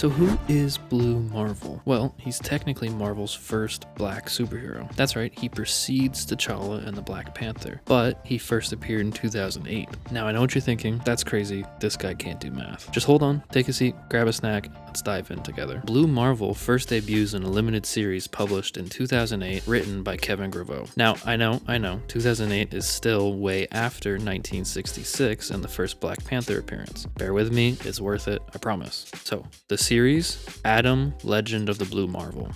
So who is Blue Marvel? Well, he's technically Marvel's first black superhero. That's right, he precedes T'Challa and the Black Panther, but he first appeared in 2008. Now I know what you're thinking, that's crazy, this guy can't do math. Just hold on, take a seat, grab a snack, let's dive in together. Blue Marvel first debuts in a limited series published in 2008, written by Kevin Grevioux. Now, I know, 2008 is still way after 1966 and the first Black Panther appearance. Bear with me, it's worth it, I promise. So, the series, Adam, Legend of the Blue Marvel.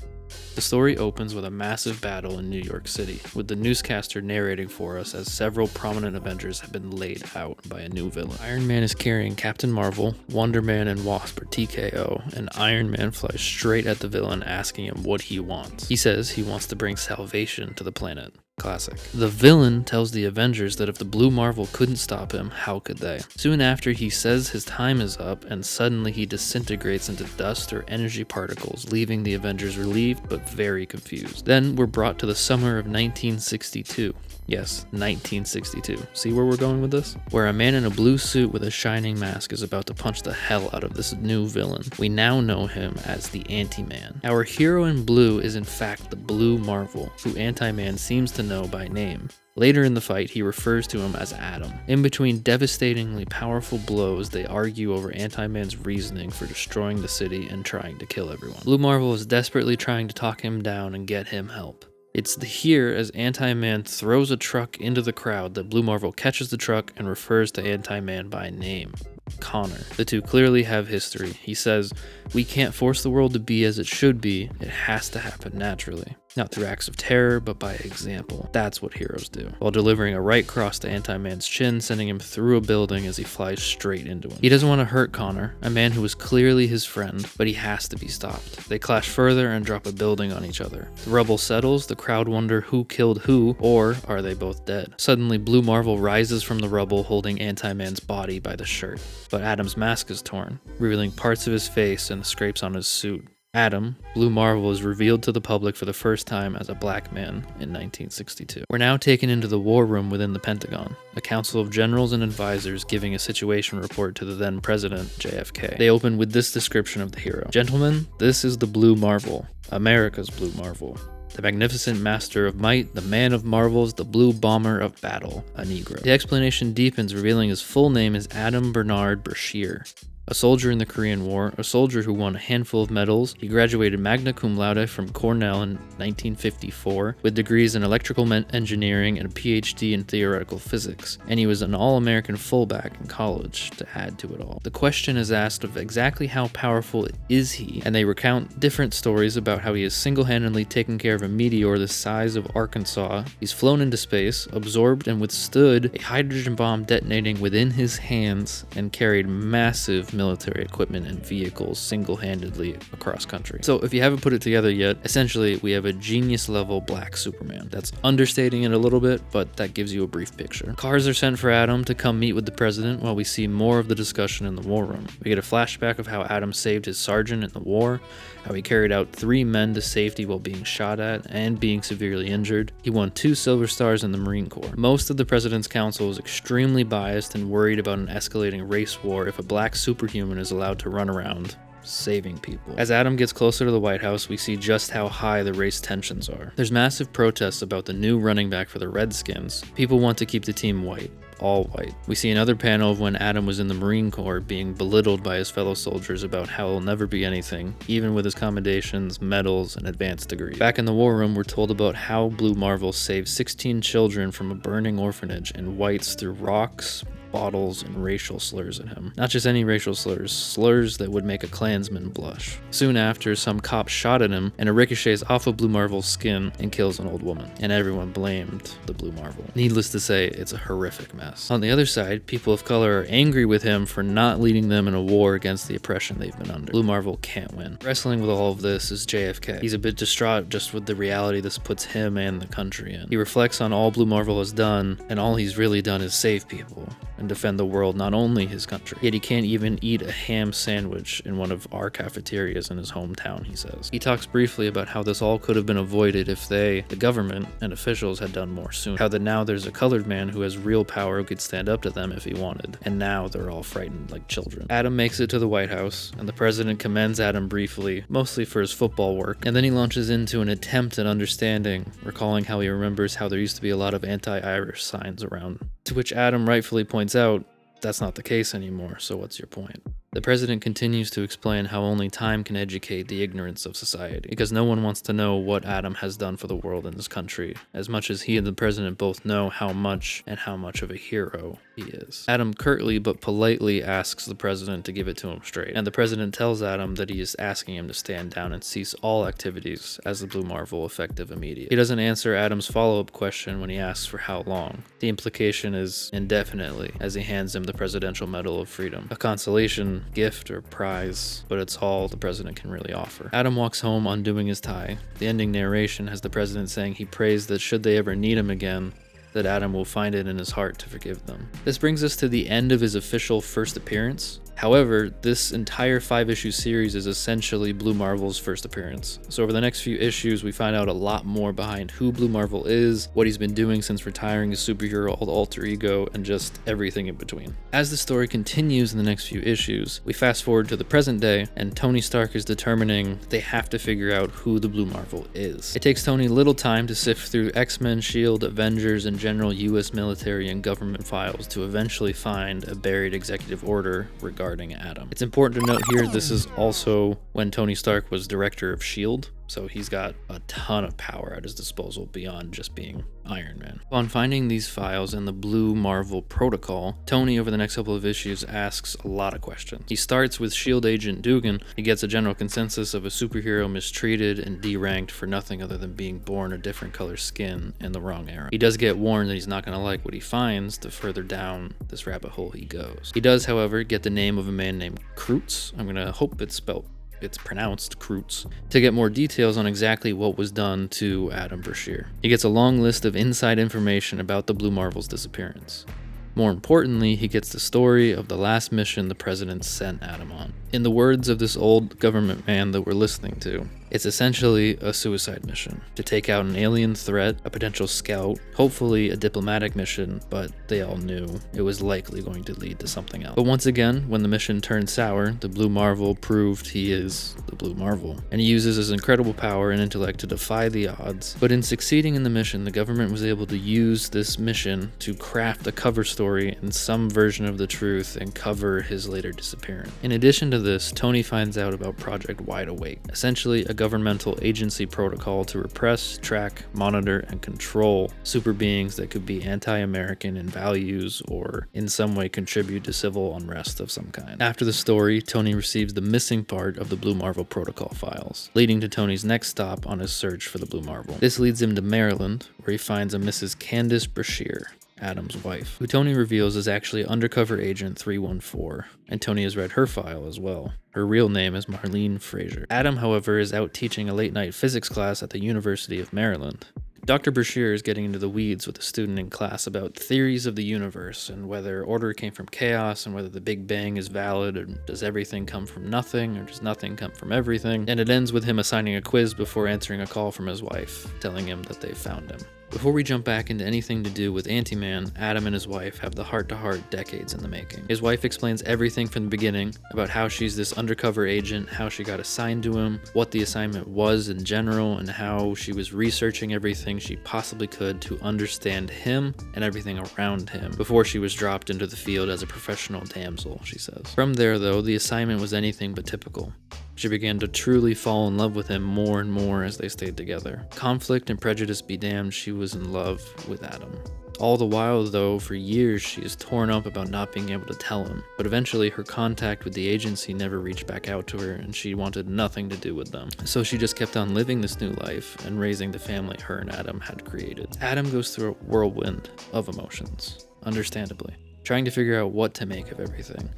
The story opens with a massive battle in New York City, with the newscaster narrating for us as several prominent Avengers have been laid out by a new villain. Iron Man is carrying Captain Marvel, Wonder Man and Wasp are TKO, and Iron Man flies straight at the villain asking him what he wants. He says he wants to bring salvation to the planet. Classic. The villain tells the Avengers that if the Blue Marvel couldn't stop him, how could they? Soon after, he says his time is up, and suddenly he disintegrates into dust or energy particles, leaving the Avengers relieved but very confused. Then we're brought to the summer of 1962. Yes, 1962. See where we're going with this? Where a man in a blue suit with a shining mask is about to punch the hell out of this new villain. We now know him as the Anti-Man. Our hero in blue is in fact the Blue Marvel, who Anti-Man seems to know by name. Later in the fight, he refers to him as Adam. In between devastatingly powerful blows, they argue over Anti-Man's reasoning for destroying the city and trying to kill everyone. Blue Marvel is desperately trying to talk him down and get him help. It's here, as Anti-Man throws a truck into the crowd, that Blue Marvel catches the truck and refers to Anti-Man by name. Connor. The two clearly have history. He says, "We can't force the world to be as it should be. It has to happen naturally. Not through acts of terror, but by example." That's what heroes do. While delivering a right cross to Anti-Man's chin, sending him through a building as he flies straight into him. He doesn't want to hurt Connor, a man who was clearly his friend, but he has to be stopped. They clash further and drop a building on each other. The rubble settles, the crowd wonder who killed who, or are they both dead? Suddenly, Blue Marvel rises from the rubble holding Anti-Man's body by the shirt. But Adam's mask is torn, revealing parts of his face and scrapes on his suit. Adam, Blue Marvel, is revealed to the public for the first time as a black man in 1962. We're now taken into the war room within the Pentagon, a council of generals and advisors giving a situation report to the then president, JFK. They open with this description of the hero. "Gentlemen, this is the Blue Marvel, America's Blue Marvel. The magnificent master of might, the man of marvels, the blue bomber of battle, a Negro." The explanation deepens, revealing his full name is Adam Bernard Brashear. A soldier in the Korean War, a soldier who won a handful of medals. He graduated magna cum laude from Cornell in 1954 with degrees in electrical engineering and a PhD in theoretical physics, and he was an all-American fullback in college to add to it all. The question is asked of exactly how powerful is he, and they recount different stories about how he has single-handedly taken care of a meteor the size of Arkansas. He's flown into space, absorbed and withstood a hydrogen bomb detonating within his hands, and carried massive military equipment and vehicles single-handedly across country. So if you haven't put it together yet, essentially we have a genius-level black Superman. That's understating it a little bit, but that gives you a brief picture. Cars are sent for Adam to come meet with the president while we see more of the discussion in the war room. We get a flashback of how Adam saved his sergeant in the war, how he carried out 3 men to safety while being shot at and being severely injured. He won 2 Silver Stars in the Marine Corps. Most of the president's council is extremely biased and worried about an escalating race war if a black superhuman is allowed to run around saving people. As Adam gets closer to the White House, we see just how high the race tensions are. There's massive protests about the new running back for the Redskins. People want to keep the team white. All white. We see another panel of when Adam was in the Marine Corps being belittled by his fellow soldiers about how he'll never be anything, even with his commendations, medals, and advanced degrees. Back in the war room, we're told about how Blue Marvel saved 16 children from a burning orphanage, and whites threw rocks, bottles, and racial slurs at him. Not just any racial slurs, slurs that would make a Klansman blush. Soon after, some cop shot at him, and it ricochets off of Blue Marvel's skin and kills an old woman, and everyone blamed the Blue Marvel. Needless to say, it's a horrific mess. On the other side, people of color are angry with him for not leading them in a war against the oppression they've been under. Blue Marvel can't win. Wrestling with all of this is JFK. He's a bit distraught just with the reality this puts him and the country in. He reflects on all Blue Marvel has done, and all he's really done is save people. And and defend the world, not only his country. Yet he can't even eat a ham sandwich in one of our cafeterias in his hometown, he says. He talks briefly about how this all could have been avoided if they, the government and officials, had done more soon. How that now there's a colored man who has real power who could stand up to them if he wanted, and now they're all frightened like children. Adam makes it to the White House, and the president commends Adam briefly, mostly for his football work, and then he launches into an attempt at understanding, recalling how he remembers how there used to be a lot of anti-Irish signs around, to which Adam rightfully points out, that's not the case anymore, so what's your point? The president continues to explain how only time can educate the ignorance of society, because no one wants to know what Adam has done for the world in this country, as much as he and the president both know how much of a hero he is. Adam curtly but politely asks the president to give it to him straight, and the president tells Adam that he is asking him to stand down and cease all activities as the Blue Marvel effective immediately. He doesn't answer Adam's follow-up question when he asks for how long. The implication is indefinitely, as he hands him the Presidential Medal of Freedom, a consolation gift or prize, but it's all the president can really offer. Adam walks home undoing his tie. The ending narration has the president saying he prays that should they ever need him again, that Adam will find it in his heart to forgive them. This brings us to the end of his official first appearance. However, this entire 5-issue series is essentially Blue Marvel's first appearance. So over the next few issues, we find out a lot more behind who Blue Marvel is, what he's been doing since retiring his superhero alter ego, and just everything in between. As the story continues in the next few issues, we fast forward to the present day, and Tony Stark is determining they have to figure out who the Blue Marvel is. It takes Tony little time to sift through X-Men, S.H.I.E.L.D., Avengers, and general US military and government files to eventually find a buried executive order regarding Adam. It's important to note here this is also when Tony Stark was director of S.H.I.E.L.D., so he's got a ton of power at his disposal beyond just being Iron Man. On finding these files in the Blue Marvel protocol, Tony over the next couple of issues asks a lot of questions. He starts with S.H.I.E.L.D. agent Dugan. He gets a general consensus of a superhero mistreated and deranked for nothing other than being born a different color skin in the wrong era. He does get warned that he's not going to like what he finds the further down this rabbit hole he goes. He does, however, get the name of a man named Kroots. I'm going to hope it's pronounced Kroots, to get more details on exactly what was done to Adam Brashear. He gets a long list of inside information about the Blue Marvel's disappearance. More importantly, he gets the story of the last mission the president sent Adam on. In the words of this old government man that we're listening to, it's essentially a suicide mission to take out an alien threat, a potential scout, hopefully a diplomatic mission, but they all knew it was likely going to lead to something else. But once again, when the mission turned sour, the Blue Marvel proved he is the Blue Marvel, and he uses his incredible power and intellect to defy the odds. But in succeeding in the mission, the government was able to use this mission to craft a cover story and some version of the truth and cover his later disappearance. In addition to this, Tony finds out about Project Wide Awake, essentially a governmental agency protocol to repress, track, monitor, and control super beings that could be anti-American in values or in some way contribute to civil unrest of some kind. After the story, Tony receives the missing part of the Blue Marvel protocol files, leading to Tony's next stop on his search for the Blue Marvel. This leads him to Maryland, where he finds a Mrs. Candace Brashear, Adam's wife, who Tony reveals is actually undercover agent 314, and Tony has read her file as well. Her real name is Marlene Fraser. Adam, however, is out teaching a late-night physics class at the University of Maryland. Dr. Brashear is getting into the weeds with a student in class about theories of the universe and whether order came from chaos and whether the Big Bang is valid, or does everything come from nothing, or does nothing come from everything? And it ends with him assigning a quiz before answering a call from his wife, telling him that they found him. Before we jump back into anything to do with Ant-Man, Adam and his wife have the heart-to-heart decades in the making. His wife explains everything from the beginning about how she's this undercover agent, how she got assigned to him, what the assignment was in general, and how she was researching everything she possibly could to understand him and everything around him before she was dropped into the field as a professional damsel, she says. From there, though, the assignment was anything but typical. She began to truly fall in love with him more and more as they stayed together. Conflict and prejudice be damned, she was in love with Adam. All the while, though, for years she is torn up about not being able to tell him, but eventually her contact with the agency never reached back out to her and she wanted nothing to do with them. So she just kept on living this new life and raising the family her and Adam had created. Adam goes through a whirlwind of emotions, understandably, trying to figure out what to make of everything.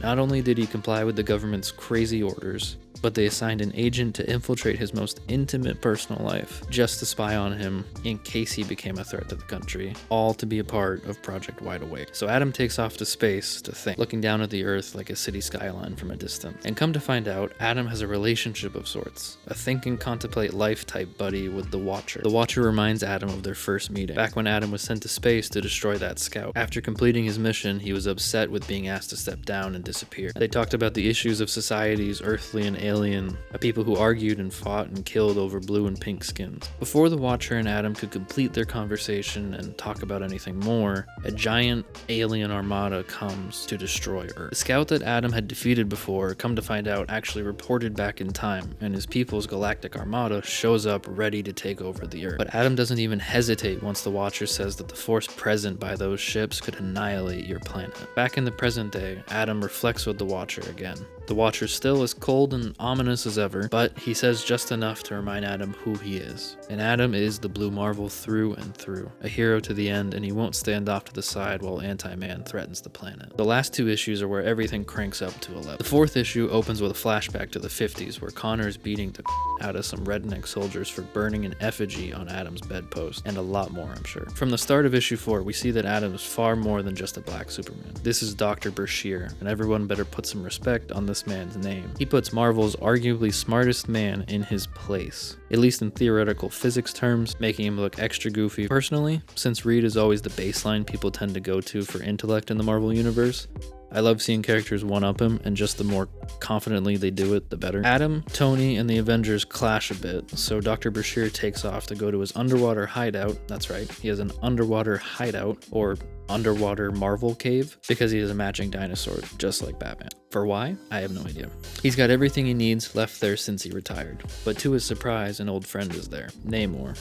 Not only did he comply with the government's crazy orders, but they assigned an agent to infiltrate his most intimate personal life, just to spy on him in case he became a threat to the country, all to be a part of Project Wide Awake. So Adam takes off to space to think, looking down at the Earth like a city skyline from a distance. And come to find out, Adam has a relationship of sorts, a think and contemplate life type buddy with the Watcher. The Watcher reminds Adam of their first meeting, back when Adam was sent to space to destroy that scout. After completing his mission, he was upset with being asked to step down and disappear. They talked about the issues of societies, earthly and alien, a people who argued and fought and killed over blue and pink skins. Before the Watcher and Adam could complete their conversation and talk about anything more, a giant alien armada comes to destroy Earth. The scout that Adam had defeated before, come to find out, actually reported back in time, and his people's galactic armada shows up ready to take over the Earth. But Adam doesn't even hesitate once the Watcher says that the force present by those ships could annihilate your planet. Back in the present day, Adam reflects with the Watcher again. The Watcher's still as cold and ominous as ever, but he says just enough to remind Adam who he is. And Adam is the Blue Marvel through and through, a hero to the end, and he won't stand off to the side while Anti-Man threatens the planet. The last two issues are where everything cranks up to 11. The fourth issue opens with a flashback to the 50s, where Connor is beating the out of some redneck soldiers for burning an effigy on Adam's bedpost, and a lot more, I'm sure. From the start of issue 4, we see that Adam is far more than just a black Superman. This is Dr. Brashear, and everyone better put some respect on this man's name. He puts Marvel's arguably smartest man in his place, at least in theoretical physics terms, making him look extra goofy. Personally, since Reed is always the baseline people tend to go to for intellect in the Marvel Universe, I love seeing characters one-up him, and just the more confidently they do it, the better. Adam, Tony, and the Avengers clash a bit, so Dr. Brashear takes off to go to his underwater hideout. That's right, he has an underwater hideout, or underwater Marvel cave, because he has a matching dinosaur, just like Batman. For why? I have no idea. He's got everything he needs left there since he retired, but to his surprise, an old friend is there, Namor.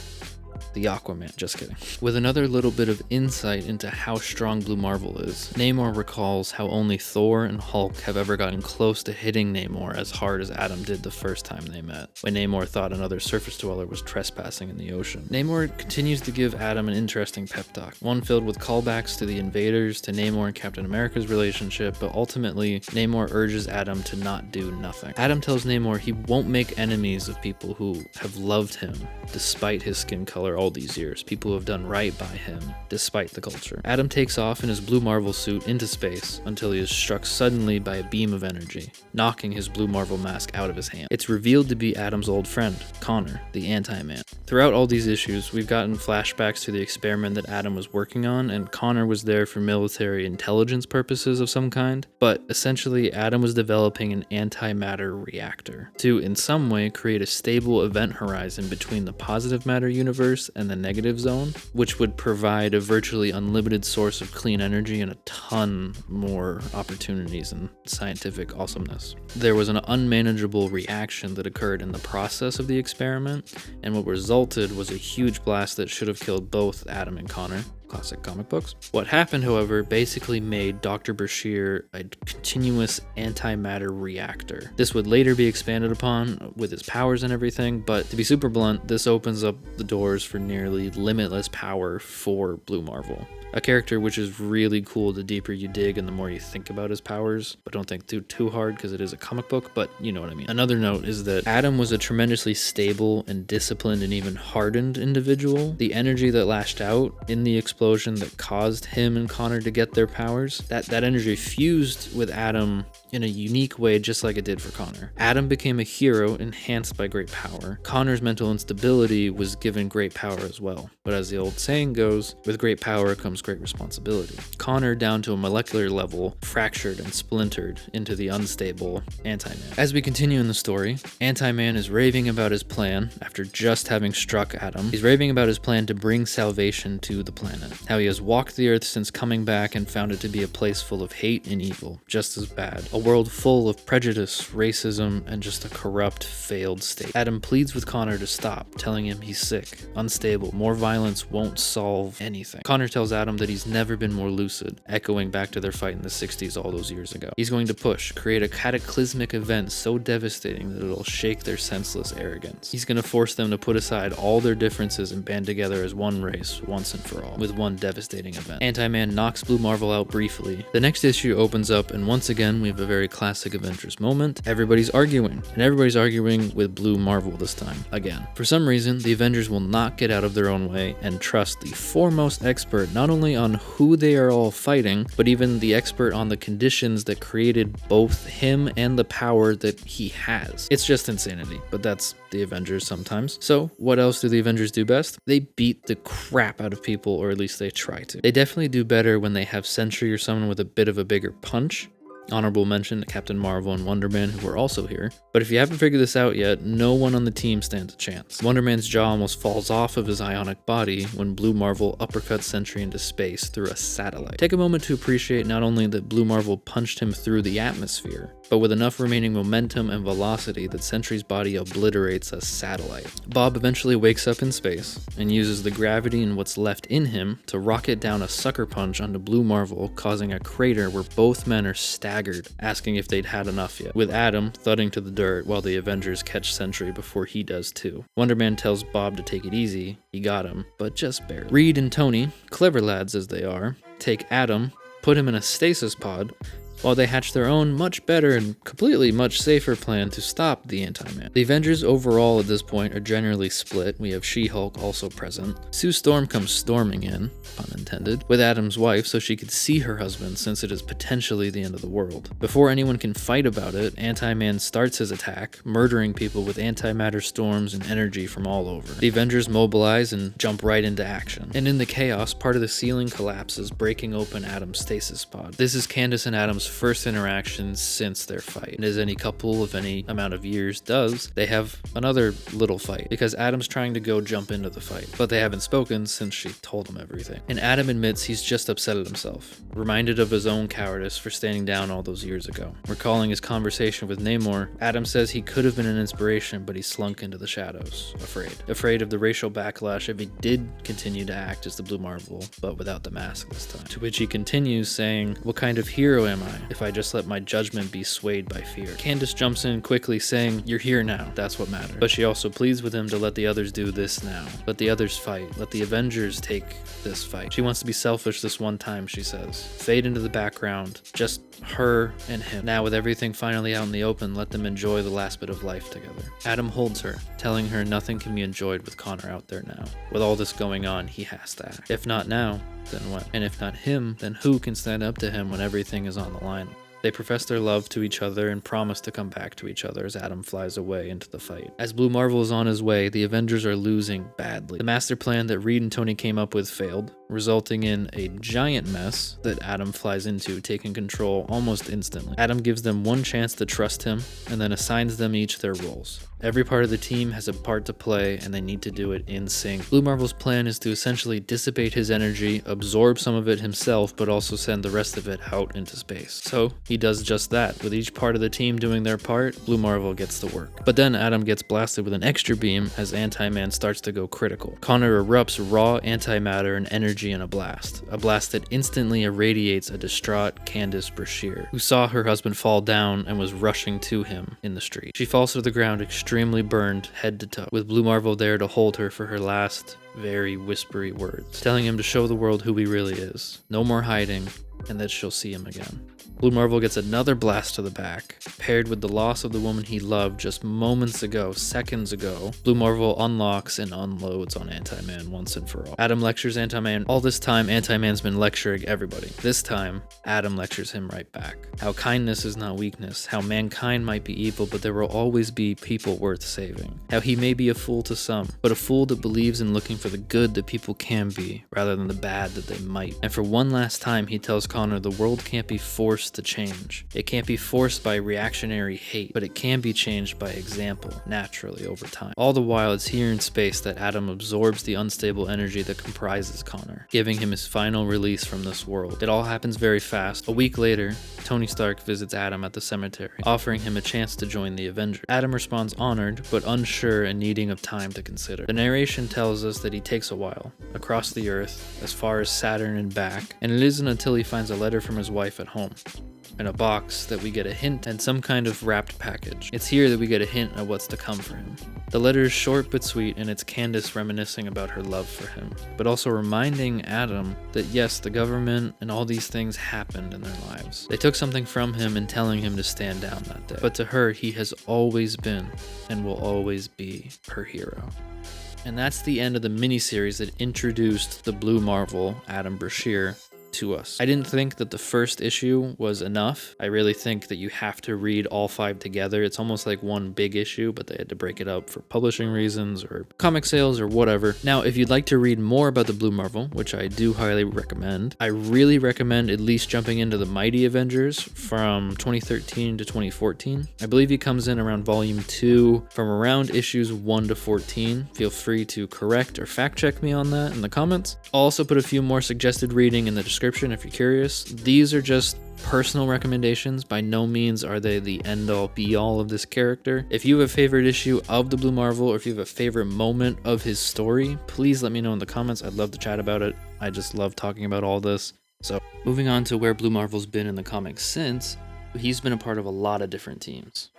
The Aquaman, just kidding. With another little bit of insight into how strong Blue Marvel is, Namor recalls how only Thor and Hulk have ever gotten close to hitting Namor as hard as Adam did the first time they met, when Namor thought another surface dweller was trespassing in the ocean. Namor continues to give Adam an interesting pep talk, one filled with callbacks to the Invaders, to Namor and Captain America's relationship, but ultimately, Namor urges Adam to not do nothing. Adam tells Namor he won't make enemies of people who have loved him, despite his skin color all these years, people who have done right by him, despite the culture. Adam takes off in his Blue Marvel suit into space until he is struck suddenly by a beam of energy, knocking his Blue Marvel mask out of his hand. It's revealed to be Adam's old friend, Connor, the Anti-Man. Throughout all these issues, we've gotten flashbacks to the experiment that Adam was working on, and Connor was there for military intelligence purposes of some kind, but essentially Adam was developing an antimatter reactor to, in some way, create a stable event horizon between the positive matter universe and the negative zone, which would provide a virtually unlimited source of clean energy and a ton more opportunities and scientific awesomeness. There was an unmanageable reaction that occurred in the process of the experiment, and what resulted was a huge blast that should have killed both Adam and Connor. Classic comic books. What happened, however, basically made Dr. Brashear a continuous antimatter reactor. This would later be expanded upon with his powers and everything, but to be super blunt, this opens up the doors for nearly limitless power for Blue Marvel. A character which is really cool the deeper you dig and the more you think about his powers, but don't think too hard because it is a comic book, but you know what I mean. Another note is that Adam was a tremendously stable and disciplined and even hardened individual. The energy that lashed out in the explosion that caused him and Connor to get their powers, that energy fused with Adam in a unique way, just like it did for Connor. Adam became a hero enhanced by great power. Connor's mental instability was given great power as well. But as the old saying goes, with great power comes great responsibility. Connor, down to a molecular level, fractured and splintered into the unstable Anti-Man. As we continue in the story, Anti-Man is raving about his plan after just having struck Adam. He's raving about his plan to bring salvation to the planet. How he has walked the earth since coming back and found it to be a place full of hate and evil, just as bad. A world full of prejudice, racism, and just a corrupt, failed state. Adam pleads with Connor to stop, telling him he's sick, unstable, more violence won't solve anything. Connor tells Adam that he's never been more lucid, echoing back to their fight in the 60s all those years ago. He's going to push, create a cataclysmic event so devastating that it'll shake their senseless arrogance. He's going to force them to put aside all their differences and band together as one race, once and for all, with one devastating event. Anti-Man knocks Blue Marvel out briefly. The next issue opens up, and once again we have a very classic Avengers moment. Everybody's arguing, and everybody's arguing with Blue Marvel this time, again. For some reason, the Avengers will not get out of their own way and trust the foremost expert not only on who they are all fighting, but even the expert on the conditions that created both him and the power that he has. It's just insanity, but that's the Avengers sometimes. So what else do the Avengers do best? They beat the crap out of people, or at least they try to. They definitely do better when they have Sentry or someone with a bit of a bigger punch. Honorable mention to Captain Marvel and Wonder Man, who are also here. But if you haven't figured this out yet, no one on the team stands a chance. Wonder Man's jaw almost falls off of his ionic body when Blue Marvel uppercuts Sentry into space through a satellite. Take a moment to appreciate not only that Blue Marvel punched him through the atmosphere, but with enough remaining momentum and velocity that Sentry's body obliterates a satellite. Bob eventually wakes up in space and uses the gravity and what's left in him to rocket down a sucker punch onto Blue Marvel, causing a crater where both men are staggered, asking if they'd had enough yet, with Adam thudding to the dirt while the Avengers catch Sentry before he does too. Wonder Man tells Bob to take it easy, he got him, but just barely. Reed and Tony, clever lads as they are, take Adam, put him in a stasis pod, while they hatch their own much better and completely much safer plan to stop the Anti-Man. The Avengers overall at this point are generally split. We have She-Hulk also present. Sue Storm comes storming in, pun intended, with Adam's wife so she could see her husband since it is potentially the end of the world. Before anyone can fight about it, Anti-Man starts his attack, murdering people with antimatter storms and energy from all over. The Avengers mobilize and jump right into action. And in the chaos, part of the ceiling collapses, breaking open Adam's stasis pod. This is Candace and Adam's first interaction since their fight. And as any couple of any amount of years does, they have another little fight because Adam's trying to go jump into the fight, but they haven't spoken since she told him everything. And Adam admits he's just upset at himself, reminded of his own cowardice for standing down all those years ago. Recalling his conversation with Namor, Adam says he could have been an inspiration, but he slunk into the shadows, afraid of the racial backlash if he did continue to act as the Blue Marvel, but without the mask this time. To which he continues saying, "What kind of hero am I if I just let my judgment be swayed by fear?" Candace jumps in quickly saying, "You're here now, that's what matters." But she also pleads with him to let the others do this now. Let the others fight. Let the Avengers take this fight. She wants to be selfish this one time, she says. Fade into the background. Just her and him. Now with everything finally out in the open, let them enjoy the last bit of life together. Adam holds her, telling her nothing can be enjoyed with Connor out there now. With all this going on, he has to act. If not now, then when? And if not him, then who can stand up to him when everything is on the line? They profess their love to each other and promise to come back to each other as Adam flies away into the fight. As Blue Marvel is on his way, the Avengers are losing badly. The master plan that Reed and Tony came up with failed, resulting in a giant mess that Adam flies into, taking control almost instantly. Adam gives them one chance to trust him and then assigns them each their roles. Every part of the team has a part to play and they need to do it in sync. Blue Marvel's plan is to essentially dissipate his energy, absorb some of it himself, but also send the rest of it out into space. So he does just that. With each part of the team doing their part, Blue Marvel gets to work. But then Adam gets blasted with an extra beam as Anti-Man starts to go critical. Connor erupts raw antimatter and energy in a blast that instantly irradiates a distraught Candace Brashear, who saw her husband fall down and was rushing to him in the street. She falls to the ground extremely burned head to toe, with Blue Marvel there to hold her for her last very whispery words, telling him to show the world who he really is, no more hiding, and that she'll see him again. Blue Marvel gets another blast to the back, paired with the loss of the woman he loved just moments ago, seconds ago. Blue Marvel unlocks and unloads on Anti-Man once and for all. Adam lectures Anti-Man. All this time, Anti-Man's been lecturing everybody. This time, Adam lectures him right back. How kindness is not weakness, how mankind might be evil, but there will always be people worth saving. How he may be a fool to some, but a fool that believes in looking for the good that people can be, rather than the bad that they might. And for one last time, he tells Connor the world can't be forced to change. It can't be forced by reactionary hate, but it can be changed by example, naturally over time. All the while, it's here in space that Adam absorbs the unstable energy that comprises Connor, giving him his final release from this world. It all happens very fast. A week later, Tony Stark visits Adam at the cemetery, offering him a chance to join the Avengers. Adam responds honored, but unsure and needing of time to consider. The narration tells us that he takes a while, across the Earth, as far as Saturn and back, and it isn't until he finds a letter from his wife at home. in a box that we get a hint and some kind of wrapped package. It's here that we get a hint at what's to come for him. The letter is short but sweet, and it's Candace reminiscing about her love for him, but also reminding Adam that yes, the government and all these things happened in their lives. They took something from him in telling him to stand down that day. But to her, he has always been and will always be her hero. And that's the end of the miniseries that introduced the Blue Marvel, Adam Brashear, to us. I didn't think that the first issue was enough. I really think that you have to read all 5 together. It's almost like one big issue, but they had to break it up for publishing reasons or comic sales or whatever. Now, if you'd like to read more about the Blue Marvel, which I do highly recommend, I really recommend at least jumping into the Mighty Avengers from 2013 to 2014. I believe he comes in around volume 2 from around issues 1 to 14. Feel free to correct or fact check me on that in the comments. I'll also put a few more suggested reading in the description if you're curious. These are just personal recommendations. By no means are they the end-all be-all of this character. If you have a favorite issue of the Blue Marvel, or if you have a favorite moment of his story, please let me know in the comments. I'd love to chat about it. I just love talking about all this. So moving on to where Blue Marvel's been in the comics since, he's been a part of a lot of different teams.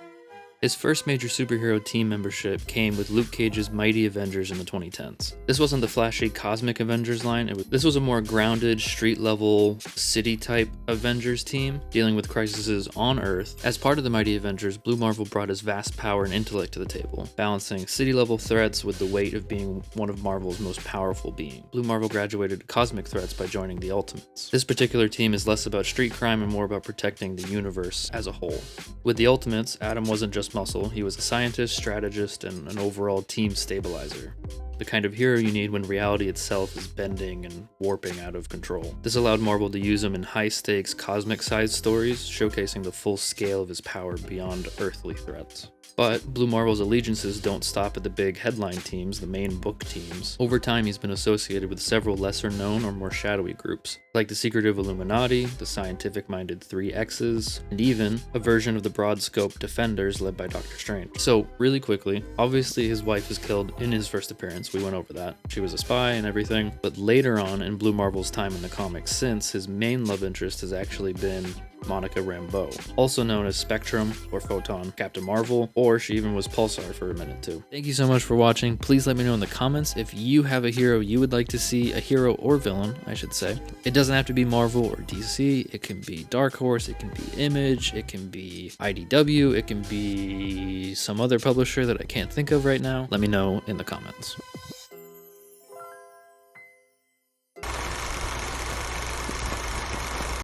His first major superhero team membership came with Luke Cage's Mighty Avengers in the 2010s. This wasn't the flashy Cosmic Avengers line, this was a more grounded, street-level, city-type Avengers team dealing with crises on Earth. As part of the Mighty Avengers, Blue Marvel brought his vast power and intellect to the table, balancing city-level threats with the weight of being one of Marvel's most powerful beings. Blue Marvel graduated to cosmic threats by joining the Ultimates. This particular team is less about street crime and more about protecting the universe as a whole. With the Ultimates, Adam wasn't just muscle, he was a scientist, strategist, and an overall team stabilizer. The kind of hero you need when reality itself is bending and warping out of control. This allowed Marvel to use him in high-stakes, cosmic-sized stories, showcasing the full scale of his power beyond earthly threats. But Blue Marvel's allegiances don't stop at the big headline teams, the main book teams. Over time, he's been associated with several lesser-known or more shadowy groups, like the secretive Illuminati, the scientific-minded 3X's, and even a version of the broad-scope Defenders led by Doctor Strange. So, really quickly, obviously his wife is killed in his first appearance, we went over that. She was a spy and everything, but later on in Blue Marvel's time in the comics since, his main love interest has actually been Monica Rambeau, also known as Spectrum or Photon, Captain Marvel, or she even was Pulsar for a minute too. Thank you so much for watching. Please let me know in the comments if you have a hero you would like to see, a hero or villain, I should say. It doesn't have to be Marvel or DC, it can be Dark Horse, it can be Image, it can be IDW, it can be some other publisher that I can't think of right now. Let me know in the comments.